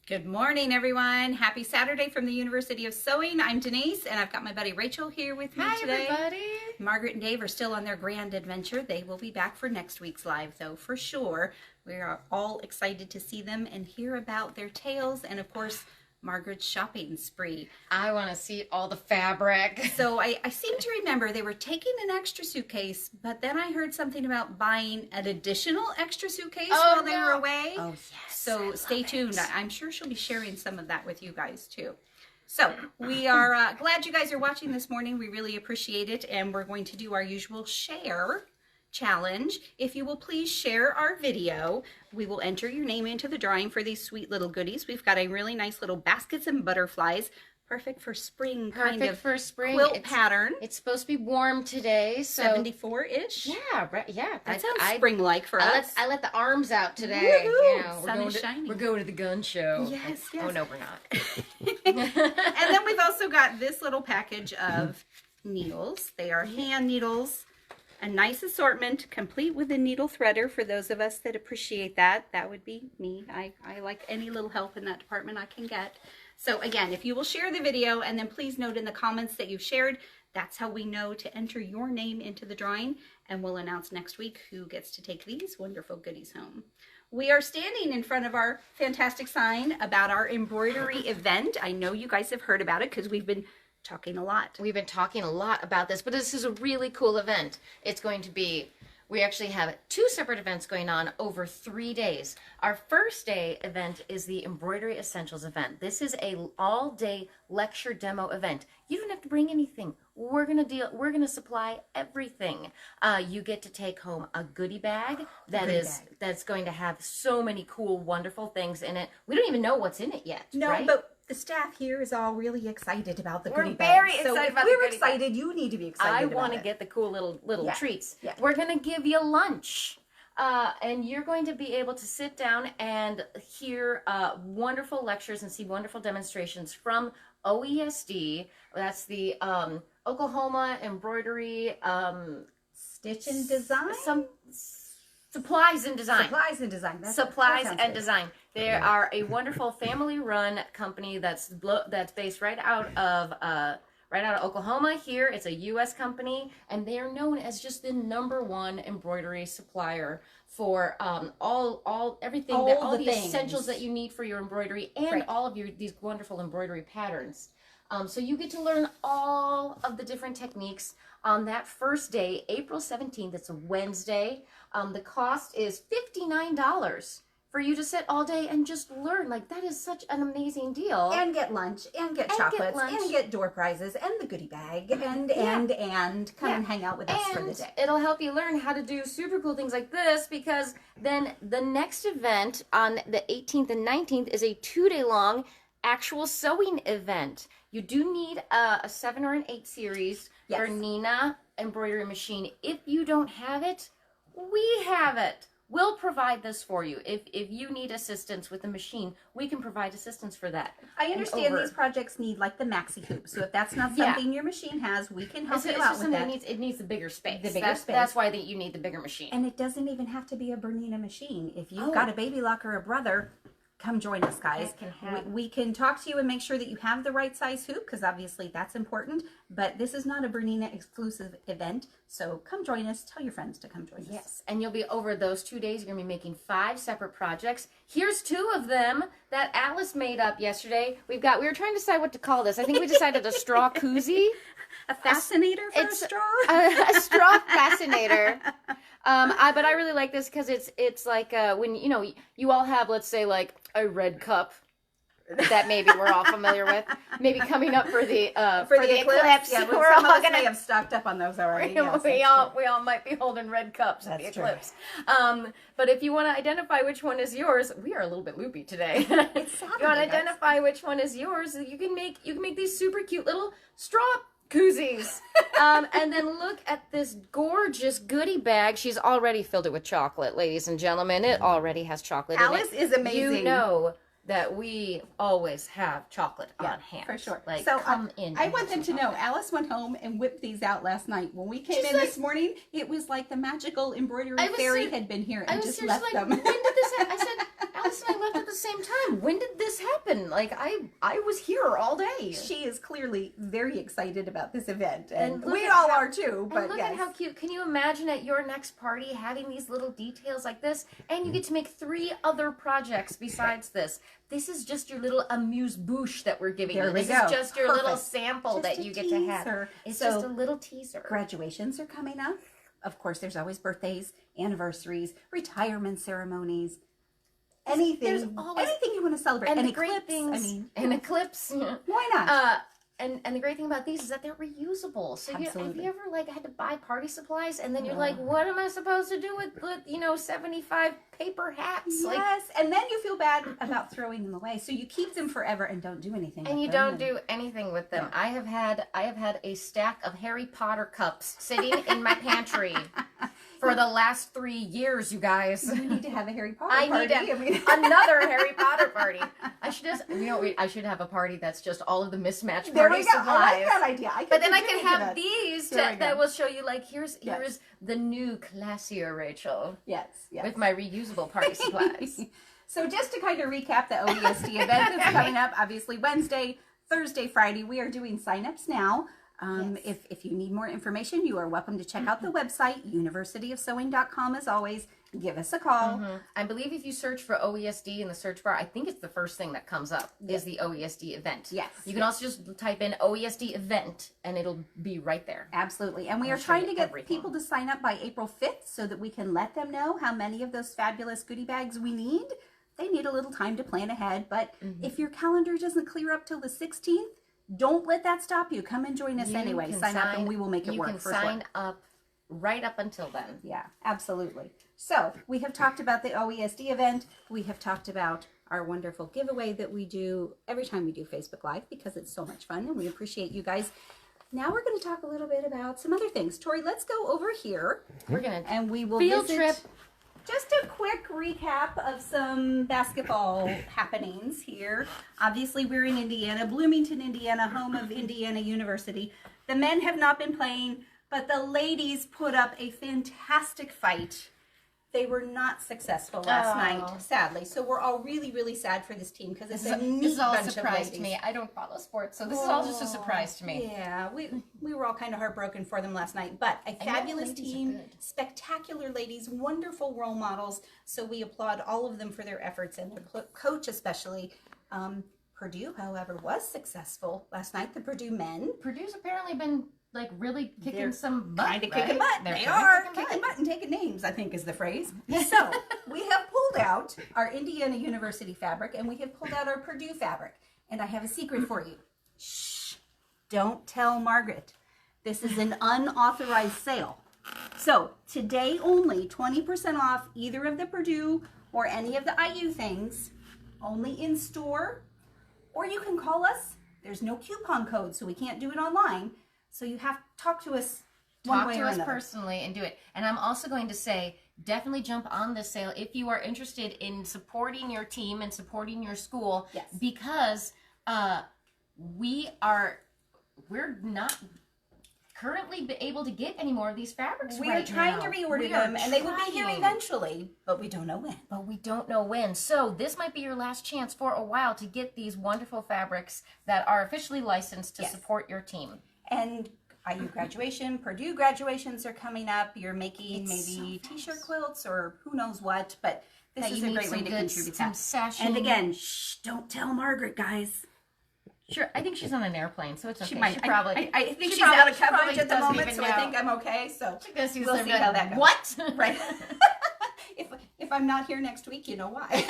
Good morning, everyone. Happy Saturday from the University of Sewing. I'm Denise, and I've got my buddy Rachel here with me today. Hi, everybody. Margaret and Dave are still on their grand adventure. They will be back for next week's live, though, for sure. We are all excited to see them and hear about their tales and, of course, Margaret's shopping spree. I want to see all the fabric. So I seem to remember they were taking an extra suitcase, but then I heard something about buying an additional extra suitcase while they were away. Oh, yes. So stay tuned. I'm sure she'll be sharing some of that with you guys too. So we are glad you guys are watching this morning. We really appreciate it. And we're going to do our usual share challenge. If you will please share our video, we will enter your name into the drawing for these sweet little goodies. We've got a really nice little baskets and butterflies. Perfect for spring kind of quilt pattern. It's supposed to be warm today, so 74-ish. Yeah, right. Yeah, that sounds spring-like for us. I let the arms out today. You know, sun is shining. We're going to the gun show. Yes. Oh no, we're not. And then we've also got this little package of needles. They are hand needles. A nice assortment, complete with a needle threader for those of us that appreciate that. That would be me. I like any little help in that department I can get. So again, if you will share the video and then please note in the comments that you've shared, that's how we know to enter your name into the drawing, and we'll announce next week who gets to take these wonderful goodies home. We are standing in front of our fantastic sign about our embroidery event. I know you guys have heard about it because we've been talking a lot. We've been talking a lot about this, but this is a really cool event. It's going to be, we actually have 2 separate events going on over 3 days. Our first day event is the Embroidery Essentials event. This is a all-day lecture demo event. You don't have to bring anything. We're gonna supply everything. You get to take home a goodie bag that's going to have so many cool, wonderful things in it. We don't even know what's in it yet. No, right? but the staff here is all really excited about the goodie bag. We're very excited about the goodie bag. We're excited. You need to be excited about it. I want to get the cool little treats. Yeah. We're going to give you lunch. And you're going to be able to sit down and hear wonderful lectures and see wonderful demonstrations from OESD. That's the Oklahoma Embroidery Stitch and Design? Supplies and Design. Supplies and Design. Supplies and Design. They are a wonderful family-run company that's based right out of Oklahoma. Here, it's a U.S. company, and they are known as just the #1 embroidery supplier for all the essentials that you need for your embroidery and all of these wonderful embroidery patterns. So you get to learn all of the different techniques on that first day, April 17th. It's a Wednesday. The cost is $59 for you to sit all day and just learn. Like, that is such an amazing deal. And get lunch, and get chocolates, and get door prizes, and the goodie bag, and come and hang out with us for the day. It'll help you learn how to do super cool things like this, because then the next event on the 18th and 19th is a 2-day long actual sewing event. You do need a 7 or an 8 series for Nina embroidery machine. If you don't have it, we have it. We'll provide this for you. If you need assistance with the machine, we can provide assistance for that. I understand these projects need like the maxi hoop. So if that's not something your machine has, we can help you out with that. It needs the bigger space. Space. That's why you need the bigger machine. And it doesn't even have to be a Bernina machine. If you've got a baby lock or a brother, come join us, guys. We can talk to you and make sure that you have the right size hoop, because obviously that's important. But this is not a Bernina exclusive event, so come join us. Tell your friends to come join us. Yes, and you'll be over those 2 days. You're going to be making 5 separate projects. Here's 2 of them that Alice made up yesterday. We were trying to decide what to call this. I think we decided a straw koozie. A fascinator for a straw? A straw fascinator. But I really like this because it's like when you all have, let's say, like a red cup that maybe we're all familiar with, maybe coming up for the eclipse. Yeah, we're all gonna have stocked up on those already. Yes, we all might be holding red cups at the eclipse. But if you want to identify which one is yours, we are a little bit loopy today. If you want to identify which one is yours, you can make these super cute little straw koozies. And then look at this gorgeous goodie bag. She's already filled it with chocolate, ladies and gentlemen. It already has chocolate in it. Alice is amazing. You know that we always have chocolate on hand. For sure. Like, so come in. I want them to know, Alice went home and whipped these out last night. When we came in this morning, it was like the magical embroidery fairy had been here and just left them. When did this happen? I said, Alice and I left at the same time. When did this happen? fun. Like I was here all day. She is clearly very excited about this event, and look we at all how- are too. But And look yes. at how cute. Can you imagine at your next party having these little details like this? And you get to make 3 other projects besides this. This is just your little amuse-bouche that we're giving There you. we This go. is just your little Perfect. sample Just that a you get to have. teaser. It's So, just a little teaser. graduations are coming up. Of course, there's always birthdays, anniversaries, retirement ceremonies, anything you want to celebrate. And an the great eclipse, things, an eclipse. why not? And the great thing about these is that they're reusable. So have Absolutely. you ever like had to buy party supplies and then you're like, what am I supposed to do with 75 paper hats? Like, Yes, and then you feel bad about throwing them away, so you keep them forever and don't do anything. and with you them. don't do anything with them. I have had a stack of Harry Potter cups sitting in my pantry for the last 3 years, you guys. You need to have a Harry Potter I party. need another Harry Potter party. I should just, I should have a party that's just all of the mismatched There party we go. supplies. I like that idea. But then I can contribute to have that. these There we go. that will show you, like, here's Yes. the new classier Rachel Yes, yes. with my reusable party supplies. So just to kind of recap the OESD event that's coming up, obviously Wednesday, Thursday, Friday, we are doing signups now. If you need more information, you are welcome to check out the website, universityofsewing.com. As always, give us a call. I believe if you search for OESD in the search bar, I think it's the first thing that comes up is the OESD event. Yes. You can also just type in OESD event and it'll be right there. Absolutely. And we I'll are show trying you to get everything. people to sign up by April 5th so that we can let them know how many of those fabulous goodie bags we need. They need a little time to plan ahead, but if your calendar doesn't clear up till the 16th, don't let that stop you. Come and join us anyway. can Sign up and we will make it You work can for sign sure. up right up until then. Yeah, absolutely. So we have talked about the OESD event. We have talked about our wonderful giveaway that we do every time we do Facebook Live because it's so much fun and we appreciate you guys. Now we're going to talk a little bit about some other things. Tori, let's go over here We're gonna and we will field visit trip. just a quick recap of some basketball happenings here. Obviously, we're in Indiana, Bloomington, Indiana, home of Indiana University. The men have not been playing, but the ladies put up a fantastic fight. They were not successful last night, sadly. So we're all really, really sad for this team because it's a neat This is all a bunch surprise of to ladies. me. I don't follow sports, so this is all just a surprise to me. Yeah, we were all kind of heartbroken for them last night, but a fabulous ladies are team, good. spectacular ladies, wonderful role models. So we applaud all of them for their efforts and their coach especially. Purdue, however, was successful last night. The Purdue men Purdue's apparently been like really kicking They're some butt. kind of right? kicking butt. They're They kinda are kicking kicking butt. butt and taking names, I think is the phrase. So we have pulled out our Indiana University fabric and we have pulled out our Purdue fabric. And I have a secret for you. Shh, don't tell Margaret. This is an unauthorized sale. So today only 20% off either of the Purdue or any of the IU things, only in store, or you can call us. There's no coupon code, so we can't do it online. So you have to talk to us one Talk way to or us another. personally and do it. And I'm also going to say, definitely jump on this sale if you are interested in supporting your team and supporting your school. Yes. Because we're not currently able to get any more of these fabrics We right are trying now. to reorder We are them, and they will be here trying. eventually, but we don't know when. But we don't know when. So this might be your last chance for a while to get these wonderful fabrics that are officially licensed to Yes. support your team. And IU graduation, Purdue graduations are coming up. You're making It's maybe so t-shirt quilts or who knows what, but this That is you a need great way some to good- contribute some that. sashing. And again, shh, don't tell Margaret, guys. Sure, I think she's on an airplane, so it's okay. She might. She probably. I think she she's probably- out of she probably coverage at the doesn't moment, even so I know. think I'm okay. So She's gonna see we'll this see and be how like, that goes. What? Right. if I'm not here next week, you know why.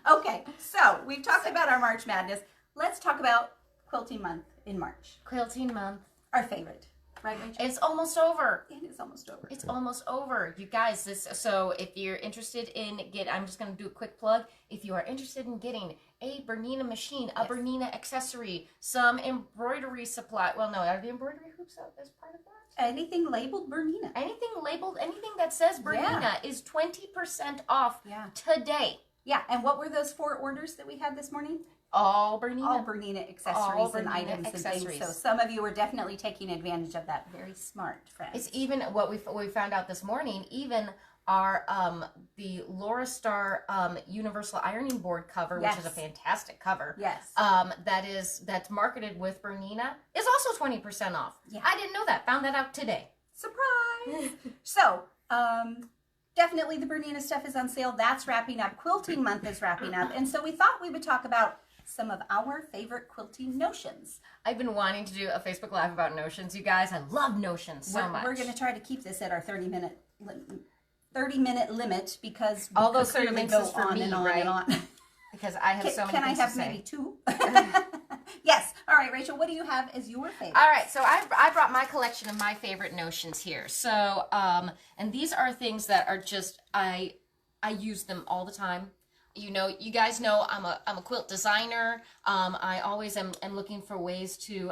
Okay, so we've talked about our March Madness. Let's talk about quilting month in March. Quilting month. Our favorite, right, Rachel? It's almost over. It is almost over. It's almost over, you guys. So if you're interested in I'm just gonna do a quick plug. If you are interested in getting a Bernina machine, a Yes. Bernina accessory, some embroidery supply. Well, no, are the embroidery hoops out as part of that? Anything labeled Bernina. Anything labeled, anything that says Bernina is 20% off Yeah. today. Yeah, and what were those 4 orders that we had this morning? All Bernina. All Bernina accessories All and Bernina items and accessories. things. So some of you are definitely taking advantage of that. Very smart, friends. It's even what we found out this morning. Even are the Laura Star Universal Ironing Board cover, which is a fantastic cover. Yes. That's marketed with Bernina, is also 20% off. Yeah. I didn't know that. Found that out today. Surprise! So, definitely the Bernina stuff is on sale. That's wrapping up. Quilting month is wrapping up. And so we thought we would talk about some of our favorite quilting notions. I've been wanting to do a Facebook Live about notions, you guys. I love notions so much. We're going to try to keep this at our 30-minute limit because all those 30 clearly minutes go is for on me, and on right? and on. Because I have so many things to say. Can I have maybe two? Yes. All right, Rachel, what do you have as your favorite? All right, so I brought my collection of my favorite notions here. So, and these are things that are just, I use them all the time. You know, you guys know I'm a quilt designer. I always am looking for ways to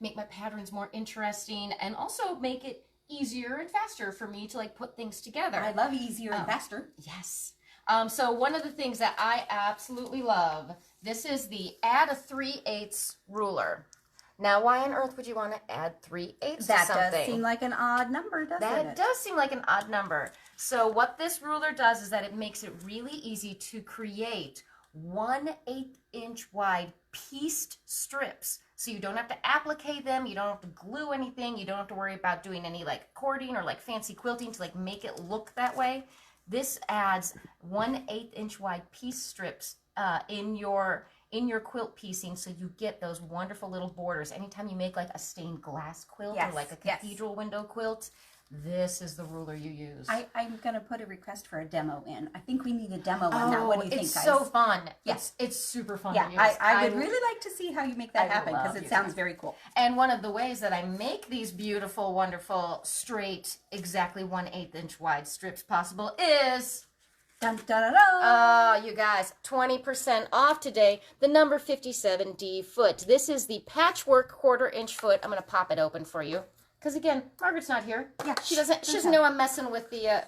make my patterns more interesting and also make it easier and faster for me to like put things together. I love easier and faster. Yes. So one of the things that I absolutely love, this is the add a 3/8 ruler. Now, why on earth would you want to add 3/8 to something? That does seem like an odd number, doesn't it? That does seem like an odd number. So what this ruler does is that it makes it really easy to create 1/8 inch wide pieced strips. So you don't have to applique them, you don't have to glue anything, you don't have to worry about doing any like cording or like fancy quilting to like make it look that way. This adds 1/8 inch wide piece strips in your quilt piecing, so you get those wonderful little borders. Anytime you make like a stained glass quilt or like a cathedral window quilt, this is the ruler you use. I'm going to put a request for a demo in. I think we need a demo on that. What do you think, guys? It's so fun. Yes. It's super fun Yeah, to use. I would really like to see how you make that happen because it sounds very cool. And one of the ways that I make these beautiful, wonderful, straight, exactly 1/8 inch wide strips possible is... Dun, dun, dun, dun. Oh, you guys, 20% off today, the number 57D foot. This is the patchwork 1/4 inch foot. I'm going to pop it open for you. Because again, Margaret's not here. Yeah, she doesn't know I'm messing with the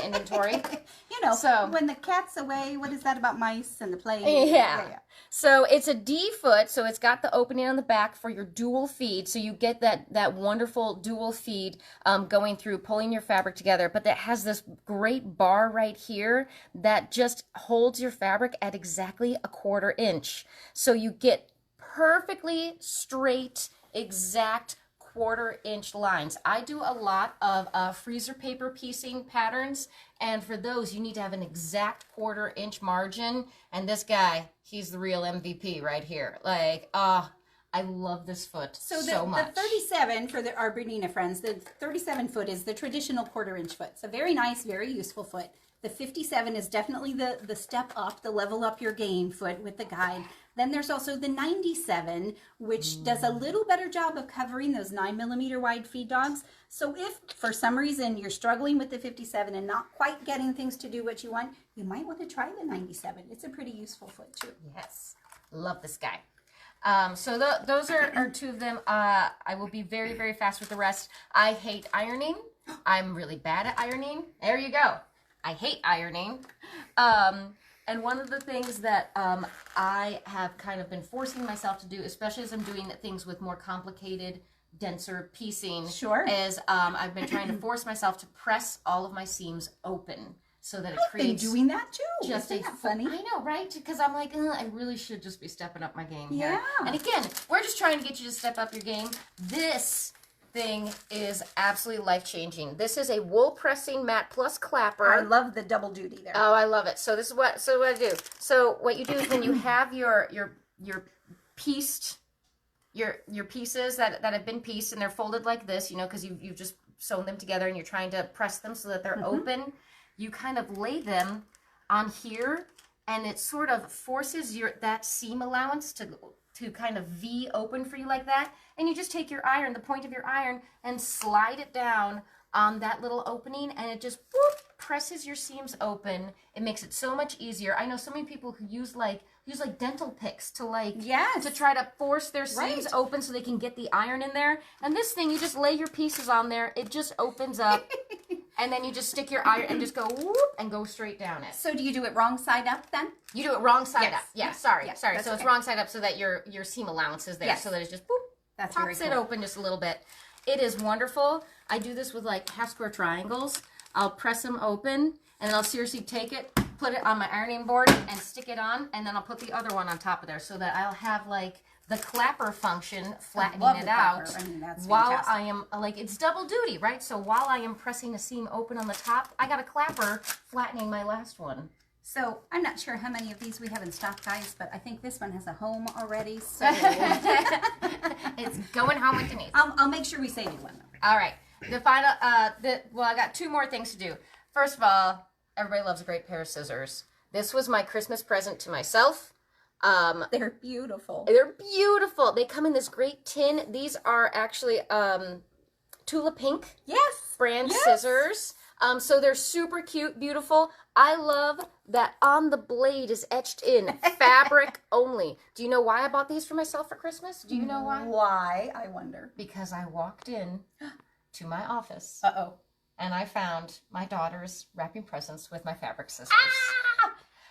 inventory. You know, so when the cat's away, what is that about mice and the play? Yeah. So it's a D foot, so it's got the opening on the back for your dual feed. So you get that wonderful dual feed going through, pulling your fabric together. But that has this great bar right here that just holds your fabric at exactly 1/4 inch. So you get perfectly straight, exact 1/4 inch lines. I do a lot of freezer paper piecing patterns, and for those you need to have an exact 1/4 inch margin, and this guy, he's the real MVP right here. Like, I love this foot so much. The 37, for our Bernina friends, the 37 foot is the traditional 1/4 inch foot. It's a very nice, very useful foot. The 57 is definitely the step up, the level up your game foot with the guide. Then there's also the 97, which does a little better job of covering those 9mm wide feed dogs. So if for some reason you're struggling with the 57 and not quite getting things to do what you want, you might want to try the 97. It's a pretty useful foot too. Yes, love this guy. So those are two of them. I will be very, very fast with the rest. I hate ironing. I'm really bad at ironing. There you go. I hate ironing. And one of the things that I have kind of been forcing myself to do, especially as I'm doing things with more complicated, denser piecing, is I've been trying to force myself to press all of my seams open so that it creates... I've been doing that too. Just Isn't that funny? I know, right? Because I'm like, I really should just be stepping up my game here. Yeah. And again, we're just trying to get you to step up your game. This thing is absolutely life-changing. This is a wool pressing mat plus clapper. I love the double duty there. Oh, I love it. So this is what I do. So what you do is when you have your pieced your pieces that have been pieced and they're folded like this, you know, because you've just sewn them together and you're trying to press them so that they're open, you kind of lay them on here and it sort of forces that seam allowance to kind of V open for you like that. And you just take your iron, the point of your iron, and slide it down on that little opening, and it just whoop, presses your seams open. It makes it so much easier. I know so many people who use like dental picks to to try to force their seams open so they can get the iron in there. And this thing, you just lay your pieces on there. It just opens up. And then you just stick your iron and just go whoop and go straight down it. So do you do it wrong side up then? You do it wrong side up. Yeah, sorry. So okay. it's wrong side up so that your seam allowance is there. So that it's just boop, That's pops very it cool. open just a little bit. It is wonderful. I do this with like half square triangles. I'll press them open and then I'll seriously take it, put it on my ironing board, and stick it on, and then I'll put the other one on top of there so that I'll have like the clapper function flattening it out while fantastic. I am like, it's double duty, right? So while I am pressing a seam open on the top, I got a clapper flattening my last one. So I'm not sure how many of these we have in stock, guys, but I think this one has a home already. So it's going home with Denise. I'll make sure we save you one. All right. The final, well, I got 2 more things to do. First of all, everybody loves a great pair of scissors. This was my Christmas present to myself. They're beautiful. They're beautiful. They come in this great tin. These are actually Tula Pink brand scissors. So they're super cute, beautiful. I love that on the blade is etched in fabric only. Do you know why I bought these for myself for Christmas? Do you know why? Why, I wonder. Because I walked in to my office. And I found my daughter's wrapping presents with my fabric scissors.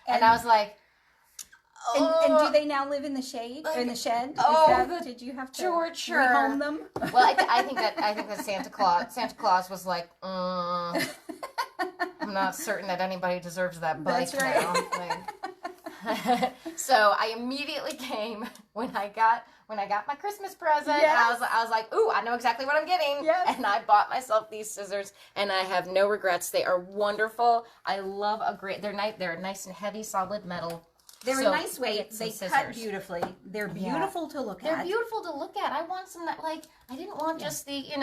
And I was like, and do they now live in the shade or in the shed? Did you have to rehome them? Well, I think that Santa Claus was like, I'm not certain that anybody deserves that bike now. Like, so I immediately came when I got my Christmas present. And I was like, ooh, I know exactly what I'm getting. And I bought myself these scissors, and I have no regrets. They are wonderful. I love they're nice and heavy, solid metal. They're a nice weight. They cut beautifully. They're beautiful to look at. They're beautiful to look at. I want some that, like, I didn't want just the, you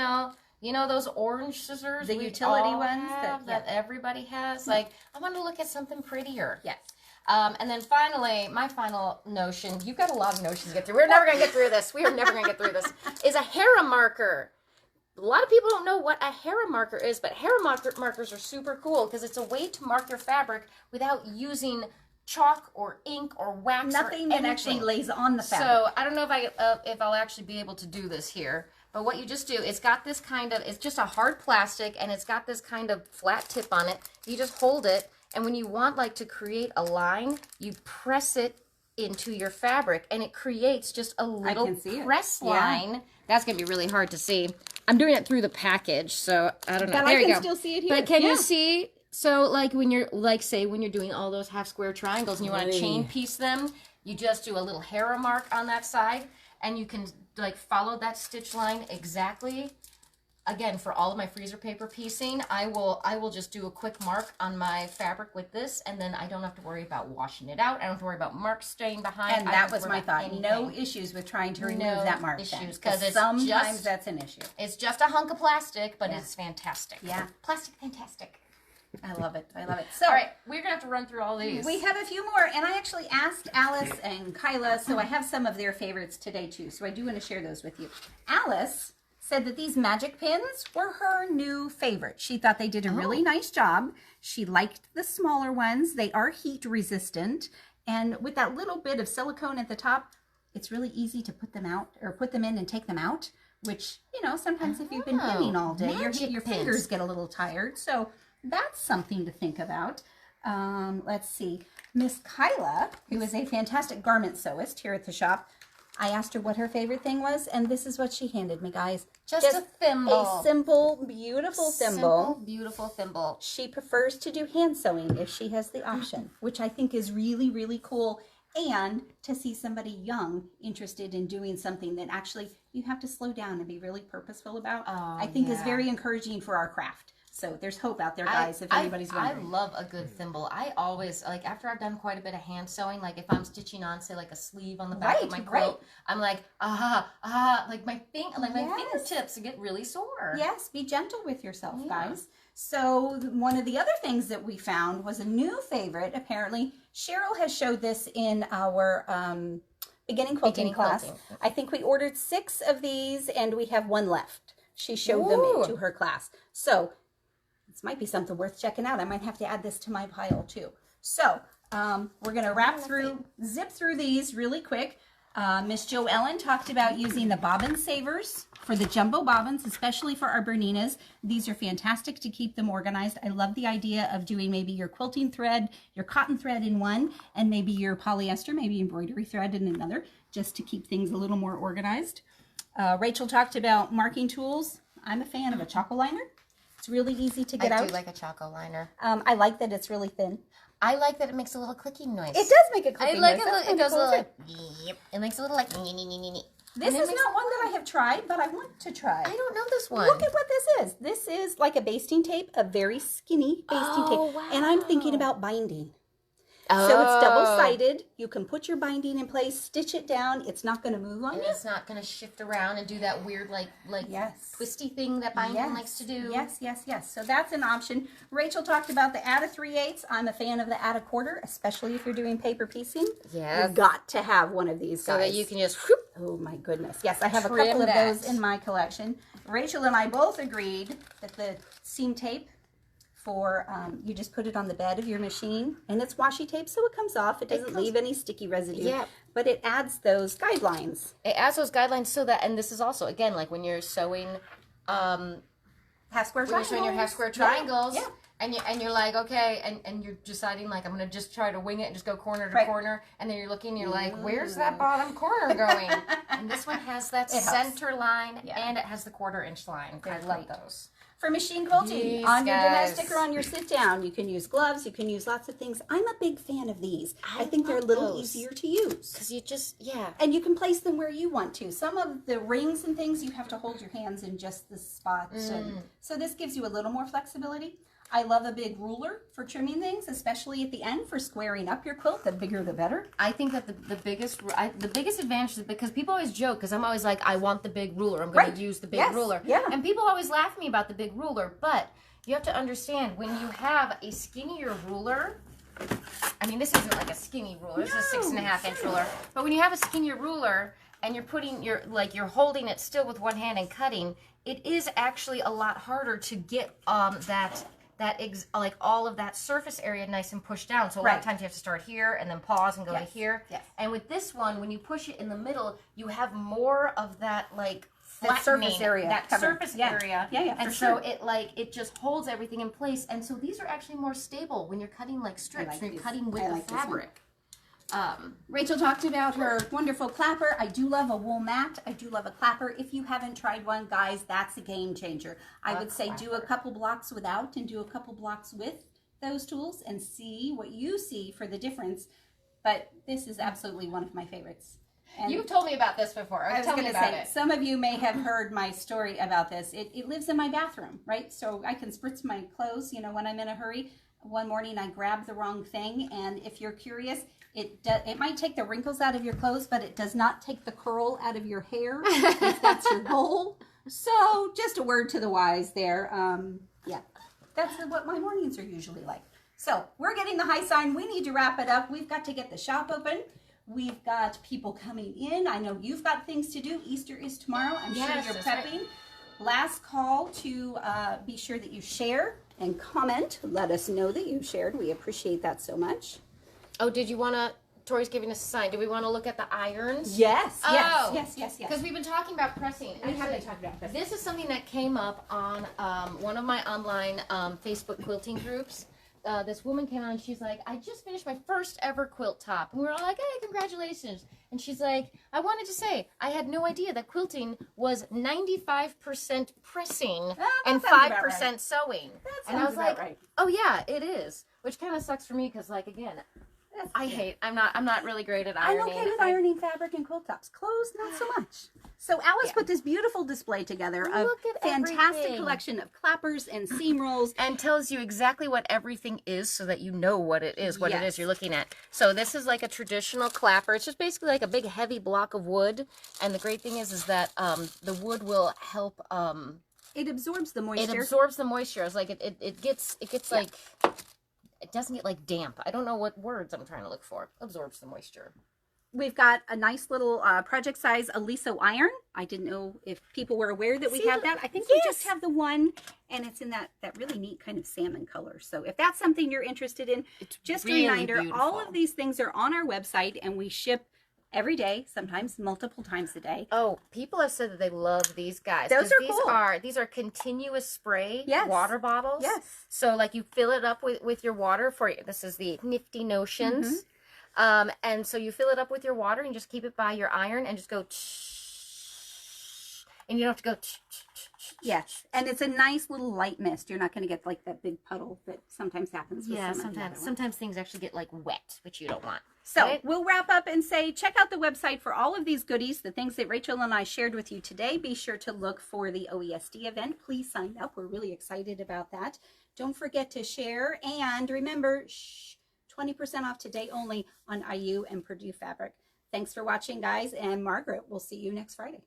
know those orange scissors, the utility ones that everybody has. Like, I want to look at something prettier. Yes. And then finally, my final notion, you've got a lot of notions to get through. We're never going to get through this. We are never going to get through this. Is a Hera marker. A lot of people don't know what a Hera marker is, but Hera markers are super cool because it's a way to mark your fabric without using chalk or ink or wax. Nothing that actually lays on the fabric. So I don't know if I'll actually be able to do this here. But what you just do, it's got this kind of, it's just a hard plastic, and it's got this kind of flat tip on it. You just hold it, and when you want like to create a line, you press it into your fabric, and it creates just a little press line. That's going to be really hard to see. I'm doing it through the package, so I don't know. But there I you can go. still see it here. But can you see? So like when you're say when you're doing all those half square triangles and you want to chain piece them, you just do a little Hera mark on that side, and you can like follow that stitch line exactly. Again, for all of my freezer paper piecing, I will just do a quick mark on my fabric with this, and then I don't have to worry about washing it out. I don't have to worry about marks staying behind. And that was my thought. No issues with trying to remove that mark. Because sometimes that's an issue. It's just a hunk of plastic, but it's fantastic. Yeah. Plastic fantastic. I love it. I love it. So, all right, we're going to have to run through all these. We have a few more, and I actually asked Alice and Kyla, so I have some of their favorites today, too. So I do want to share those with you. Alice said that these magic pins were her new favorite. She thought they did a really nice job. She liked the smaller ones. They are heat resistant, and with that little bit of silicone at the top, it's really easy to put them out, or put them in and take them out, which, you know, sometimes if you've been pinning all day, your fingers get a little tired. So that's something to think about. Let's see. Miss Kyla, who is a fantastic garment sewist here at the shop, I asked her what her favorite thing was, and this is what she handed me, guys. Just a thimble. A simple, beautiful thimble. Simple, beautiful thimble. She prefers to do hand sewing if she has the option, which I think is really, really cool. And to see somebody young interested in doing something that actually you have to slow down and be really purposeful about, I think is very encouraging for our craft. So there's hope out there, guys, if anybody's wondering. I love a good thimble. I always, like, after I've done quite a bit of hand sewing, like if I'm stitching on, say, like a sleeve on the back of my quilt, I'm like, like my fingertips get really sore. Yes, be gentle with yourself, guys. So one of the other things that we found was a new favorite. Apparently, Cheryl has showed this in our beginning quilting class. I think we ordered 6 of these, and we have 1 left. She showed them into her class. So this might be something worth checking out. I might have to add this to my pile too. So we're going to zip through these really quick. Miss Jo Ellen talked about using the bobbin savers for the jumbo bobbins, especially for our Berninas. These are fantastic to keep them organized. I love the idea of doing maybe your quilting thread, your cotton thread in one, and maybe your polyester, maybe embroidery thread in another, just to keep things a little more organized. Rachel talked about marking tools. I'm a fan of a chalk liner. It's really easy to get out. I do like a Choco liner. I like that it's really thin. I like that it makes a little clicking noise. It does make a clicking noise. It goes a little like, yep. It makes a little like, This is not one that I have tried, but I want to try. I don't know this one. Look at what this is. This is like a basting tape, a very skinny basting tape. Wow. And I'm thinking about binding. So it's double-sided. You can put your binding in place, stitch it down. It's not going to move on and you. It's not going to shift around and do that weird, like yes. twisty thing that binding likes to do. Yes. So that's an option. Rachel talked about the add a 3/8. I'm a fan of the add a quarter, especially if you're doing paper piecing. Yes. You've got to have one of these so guys. that you can just. Whoop. Oh my goodness. Yes, I have a couple of those in my collection. Rachel and I both agreed that the seam tape for you just put it on the bed of your machine, and it's washi tape, so it comes off. It doesn't leave any sticky residue. Yeah. But it adds those guidelines. It adds those guidelines so that, and this is also again like when you're sewing, half square triangles. When you're sewing your half square triangles. Yeah. And you're like, okay, and you're deciding like I'm gonna just try to wing it and just go corner to corner, and then you're looking, and you're like, where's that bottom corner going? And this one has that center line, and it has the 1/4 inch line. I love those. For machine quilting, on your domestic or on your sit down, you can use gloves, you can use lots of things. I'm a big fan of these. I think they're a little easier to use. Because you just, And you can place them where you want to. Some of the rings and things, you have to hold your hands in just the spot. So this gives you a little more flexibility. I love a big ruler for trimming things, especially at the end for squaring up your quilt. The bigger, the better. I think that the biggest advantage is because people always joke, because I'm always like, I want the big ruler. I'm going to use the big ruler. Yeah. And people always laugh at me about the big ruler. But you have to understand, when you have a skinnier ruler, I mean, this isn't like a skinny ruler. This is a 6.5 inch ruler. But when you have a skinnier ruler and you're putting you're holding it still with one hand and cutting, it is actually a lot harder to get like all of that surface area nice and pushed down. So a lot of times you have to start here and then pause and go to here. Yes. And with this one, when you push it in the middle, you have more of that like That surface area. area. Yeah, and so it just holds everything in place. And so these are actually more stable when you're cutting like strips, when you're cutting with the fabric. Rachel talked about her wonderful clapper. I do love a wool mat. I do love a clapper. If you haven't tried one, guys, that's a game changer. I would say do a couple blocks without and do a couple blocks with those tools and see what you see for the difference. But this is absolutely one of my favorites. And you've told me about this before. I was going to say, some of you may have heard my story about this. It lives in my bathroom, right? So I can spritz my clothes, when I'm in a hurry. One morning I grabbed the wrong thing, and if you're curious, it might take the wrinkles out of your clothes, but it does not take the curl out of your hair, if that's your goal. So just a word to the wise there. That's what my mornings are usually like. So we're getting the high sign. We need to wrap it up. We've got to get the shop open. We've got people coming in. I know you've got things to do. Easter is tomorrow. I'm sure you're prepping. Right. Last call to be sure that you share and comment. Let us know that you shared. We appreciate that so much. Oh, did you want to, Tori's giving us a sign. Do we want to look at the irons? Yes, oh, yes. Because we've been talking about pressing. We have been talking about pressing. This is something that came up on one of my online Facebook quilting groups. This woman came on and she's like, I just finished my first ever quilt top. And we're all like, hey, congratulations. And she's like, I wanted to say, I had no idea that quilting was 95% pressing and 5% sewing. And I was like, oh yeah, it is. Which kind of sucks for me because, like, again, I'm not really great at ironing. I'm okay with ironing fabric and quilt tops. Clothes, not so much. So Alice put this beautiful display together of fantastic collection of clappers and seam rolls. And tells you exactly what everything is so that you know what it is, it is you're looking at. So this is like a traditional clapper. It's just basically like a big heavy block of wood. And the great thing is that the wood will help... it absorbs the moisture. It absorbs the moisture. It's like it gets like... It doesn't get like damp. I don't know what words I'm trying to look for. Absorbs the moisture. We've got a nice little project size Aliso iron. I didn't know if people were aware that we have that. I think we just have the one, and it's in that really neat kind of salmon color. So if that's something you're interested in, it's just really a reminder, all of these things are on our website, and we ship every day, sometimes multiple times a day. Oh, people have said that they love these guys. Those are cool. These are continuous spray water bottles. Yes. So like you fill it up with your water this is the Nifty Notions. And so you fill it up with your water and just keep it by your iron and just go and you don't have to go. Yes, and it's a nice little light mist. You're not going to get like that big puddle that sometimes happens with Yeah, some of the other ones. sometimes things actually get like wet, which you don't want. So right? we'll wrap up and say, check out the website for all of these goodies, the things that Rachel and I shared with you today. Be sure to look for the OESD event. Please sign up. We're really excited about that. Don't forget to share. And remember, 20% off today only on IU and Purdue Fabric. Thanks for watching, guys. And Margaret, we'll see you next Friday.